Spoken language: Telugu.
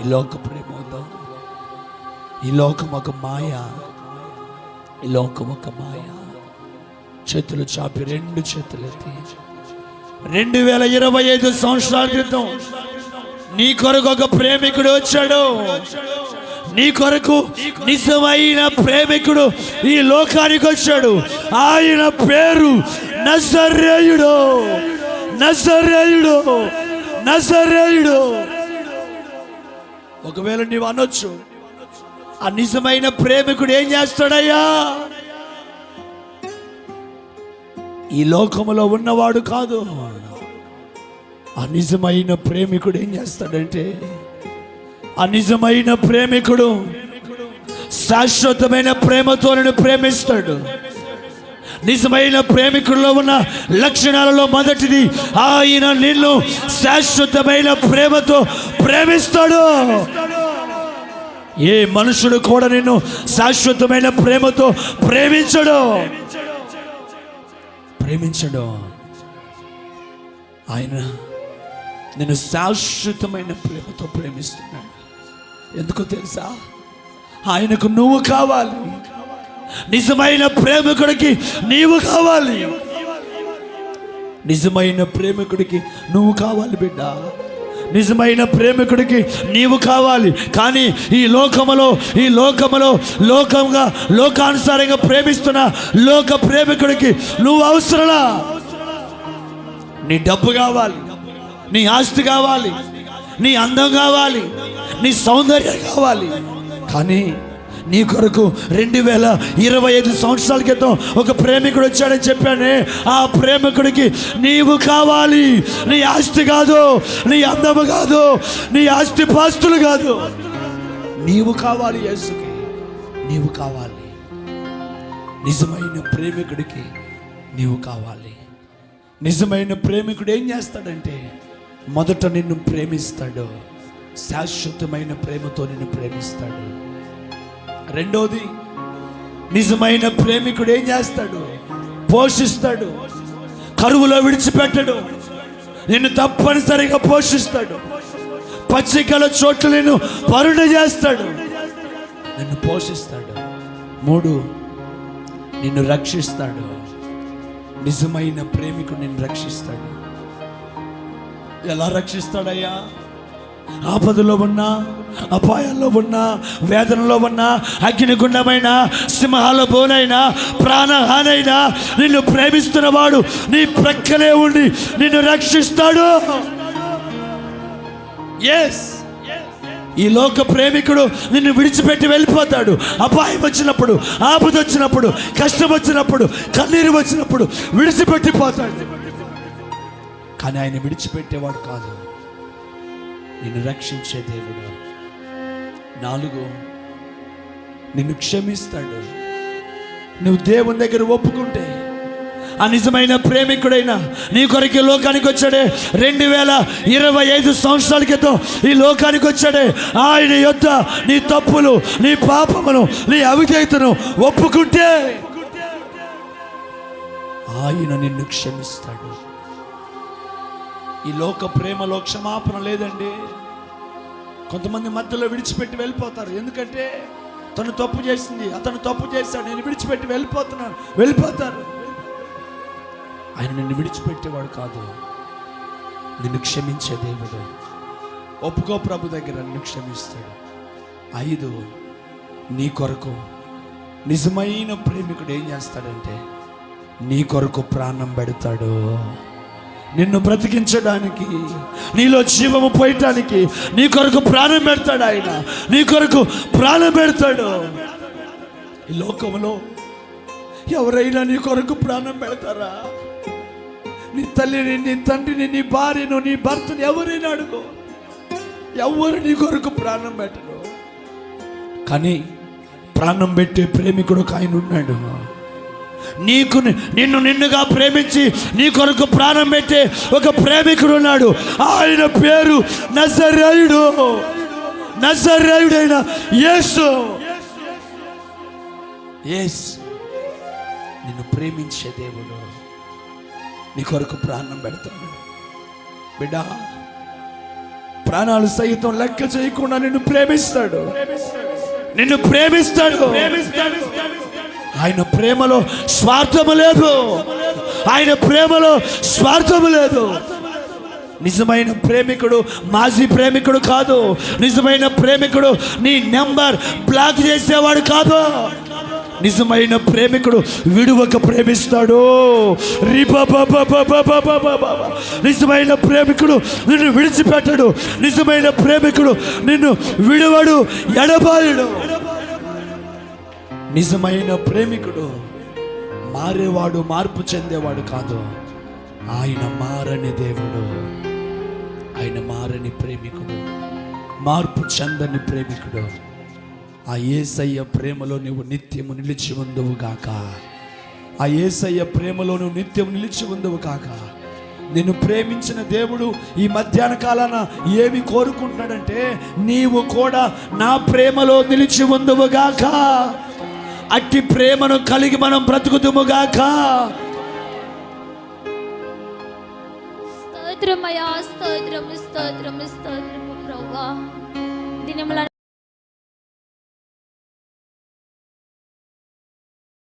ఈ లోక ప్రేమ వద్దు. ఈ లోకం ఒక మాయ, ఈ లోకం ఒక మాయ. చేతులు చాపి, రెండు చేతులు ఎత్తి, 2025 సంవత్సరాల క్రితం నీ కొరకు ఒక ప్రేమికుడు వచ్చాడు. నీ కొరకు నిజమైన ప్రేమికుడు ఈ లోకానికి వచ్చాడు. ఆయన పేరు నజరేయుడు. నజరేయుడు, నజరేయుడు. ఒకవేళ నీవు అనొచ్చు, ఆ నిజమైన ప్రేమికుడు ఏం చేస్తాడయ్యా? ఈ లోకములో ఉన్నవాడు కాదు. ఆ నిజమైన ప్రేమికుడు ఏం చేస్తాడంటే, ఆ నిజమైన ప్రేమికుడు శాశ్వతమైన ప్రేమతో నిన్ను ప్రేమిస్తాడు. నిజమైన ప్రేమికుడిలో ఉన్న లక్షణాలలో మొదటిది, ఆయన నిన్ను శాశ్వతమైన ప్రేమతో ప్రేమిస్తాడు. ఏ మనుషుడు కూడా నిన్ను శాశ్వతమైన ప్రేమతో ప్రేమించడు. ఆయన నిన్ను శాశ్వతమైన ప్రేమతో ప్రేమిస్తున్నాడు. ఎందుకో తెలుసా? ఆయనకు నువ్వు కావాలి. నిజమైన ప్రేమికుడికి నీవు కావాలి. నిజమైన ప్రేమికుడికి నువ్వు కావాలి బిడ్డ. నిజమైన ప్రేమికుడికి నీవు కావాలి. కానీ ఈ లోకములో లోకానుసారంగా ప్రేమిస్తున్న లోక ప్రేమికుడికి నువ్వు అవసరలా. నీ డబ్బు కావాలి, నీ ఆస్తి కావాలి, నీ అందం కావాలి, నీ సౌందర్యం కావాలి. కానీ నీ కొరకు 2025 సంవత్సరాల క్రితం ఒక ప్రేమికుడు వచ్చాడని చెప్పానే, ఆ ప్రేమికుడికి నీవు కావాలి. నీ ఆస్తి కాదు, నీ అందము కాదు, నీ ఆస్తి పాస్తులు కాదు, నీవు కావాలి. యేసుకి నీవు కావాలి. నిజమైన ప్రేమికుడికి నీవు కావాలి. నిజమైన ప్రేమికుడు ఏం చేస్తాడంటే, మొదట నిన్ను ప్రేమిస్తాడు. శాశ్వతమైన ప్రేమతో నిన్ను ప్రేమిస్తాడు. రెండోది, నిజమైన ప్రేమికుడు ఏం చేస్తాడు? పోషిస్తాడు. కరువులో విడిచిపెట్టడు. నిన్ను తప్పనిసరిగా పోషిస్తాడు. పచ్చికల చోట్ల నిన్ను పరుణ చేస్తాడు, నిన్ను పోషిస్తాడు. 3, నిన్ను రక్షిస్తాడు. నిజమైన ప్రేమికుడు నిన్ను రక్షిస్తాడు. ఎలా రక్షిస్తాడయ్యా? ఆపదలో ఉన్నా, అపాయాల్లో ఉన్నా, వేదనలో ఉన్నా, అగ్నిగుండమైన, సింహాల బోనైనా, ప్రాణహానైనా నిన్ను ప్రేమిస్తున్నవాడు నీ ప్రక్కనే ఉండి నిన్ను రక్షిస్తాడు. ఎస్, ఈ లోక ప్రేమికుడు నిన్ను విడిచిపెట్టి వెళ్ళిపోతాడు. అపాయం వచ్చినప్పుడు, ఆపద వచ్చినప్పుడు, కష్టం వచ్చినప్పుడు, కన్నీరు వచ్చినప్పుడు విడిచిపెట్టిపోతాడు. కానీ ఆయన విడిచిపెట్టేవాడు కాదు, నిన్ను రక్షించే దేవుడు. 4, నిన్ను క్షమిస్తాడు. నువ్వు దేవుని దగ్గర ఒప్పుకుంటే, ఆ నిజమైన ప్రేమికుడైనా నీ కొరకు లోకానికి వచ్చాడే, 2025 సంవత్సరాల క్రితం ఈ లోకానికి వచ్చాడే, ఆయన యొద్ద నీ తప్పులు, నీ పాపమును, నీ అవిధేయతను ఒప్పుకుంటే ఆయన నిన్ను క్షమిస్తాడు. ఈ లోక ప్రేమలో క్షమాపణ లేదండి. కొంతమంది మధ్యలో విడిచిపెట్టి వెళ్ళిపోతారు. ఎందుకంటే తను తప్పు చేసింది, అతను తప్పు చేశాడు, నేను విడిచిపెట్టి వెళ్ళిపోతారు. ఆయన నిన్ను విడిచిపెట్టేవాడు కాదు, నిన్ను క్షమించే దేవుడు. ఒప్పుకో ప్రభు దగ్గర, నిన్ను క్షమిస్తాడు. 5, నీ కొరకు నిజమైన ప్రేమికుడు ఏం చేస్తాడంటే, నీ కొరకు ప్రాణం పెడతాడు. నిన్ను బ్రతికించడానికి, నీలో జీవము పోయటానికి నీ కొరకు ప్రాణం పెడతాడు. ఆయన నీ కొరకు ప్రాణం పెడతాడు. ఈ లోకంలో ఎవరైనా నీ కొరకు ప్రాణం పెడతారా? నీ తల్లిని, నీ తండ్రిని, నీ భార్యను, నీ భర్తని ఎవరైనా అడుగు, ఎవరు నీ కొరకు ప్రాణం పెట్టరు. కానీ ప్రాణం పెట్టే ప్రేమికుడు ఒక ఆయన ఉన్నాడు. నిన్నుగా ప్రేమించి నీ కొరకు ప్రాణం పెట్టే ఒక ప్రేమికుడు ఉన్నాడు. ఆయన పేరు నజరేయుడు. నజరేయుడైన యేసు. నిన్ను ప్రేమించే దేవుడు నీ కొరకు ప్రాణం పెడతాడు. బిడ్డ, ప్రాణాలు సైతం లెక్క చేయకుండా నిన్ను ప్రేమిస్తాడు. నిన్ను ప్రేమిస్తాడు. ఆయన ప్రేమలో స్వార్థము లేదు. ఆయన ప్రేమలో స్వార్థము లేదు. నిజమైన ప్రేమికుడు మాజీ ప్రేమికుడు కాదు. నిజమైన ప్రేమికుడు నీ నెంబర్ బ్లాక్ చేసేవాడు కాదు. నిజమైన ప్రేమికుడు విడువక ప్రేమిస్తాడు. నిజమైన ప్రేమికుడు నిన్ను విడిచిపెట్టడు. నిజమైన ప్రేమికుడు నిన్ను విడువడు, ఎడబాయుడు. నిజమైన ప్రేమికుడు మారేవాడు, మార్పు చెందేవాడు కాదు. ఆయన మారని దేవుడు. ఆయన మారని ప్రేమికుడు, మార్పు చెందని ప్రేమికుడు. ఆ యేసయ్య ప్రేమలో నువ్వు నిత్యము నిలిచి ఉందువు గాక. ఆ యేసయ్య ప్రేమలో నువ్వు నిత్యం నిలిచి ఉందువు గాక. నిన్ను ప్రేమించిన దేవుడు ఈ మధ్యాహ్న కాలాన ఏమి కోరుకుంటున్నాడంటే, నీవు కూడా నా ప్రేమలో నిలిచి ఉందువు గాక. అట్టి ప్రేమను కలిగి మనం బ్రతుకుదుము గాక. స్తోత్రమయ్యా, స్తోత్రము స్తోత్రము స్తోత్రము ప్రభువా. దినముల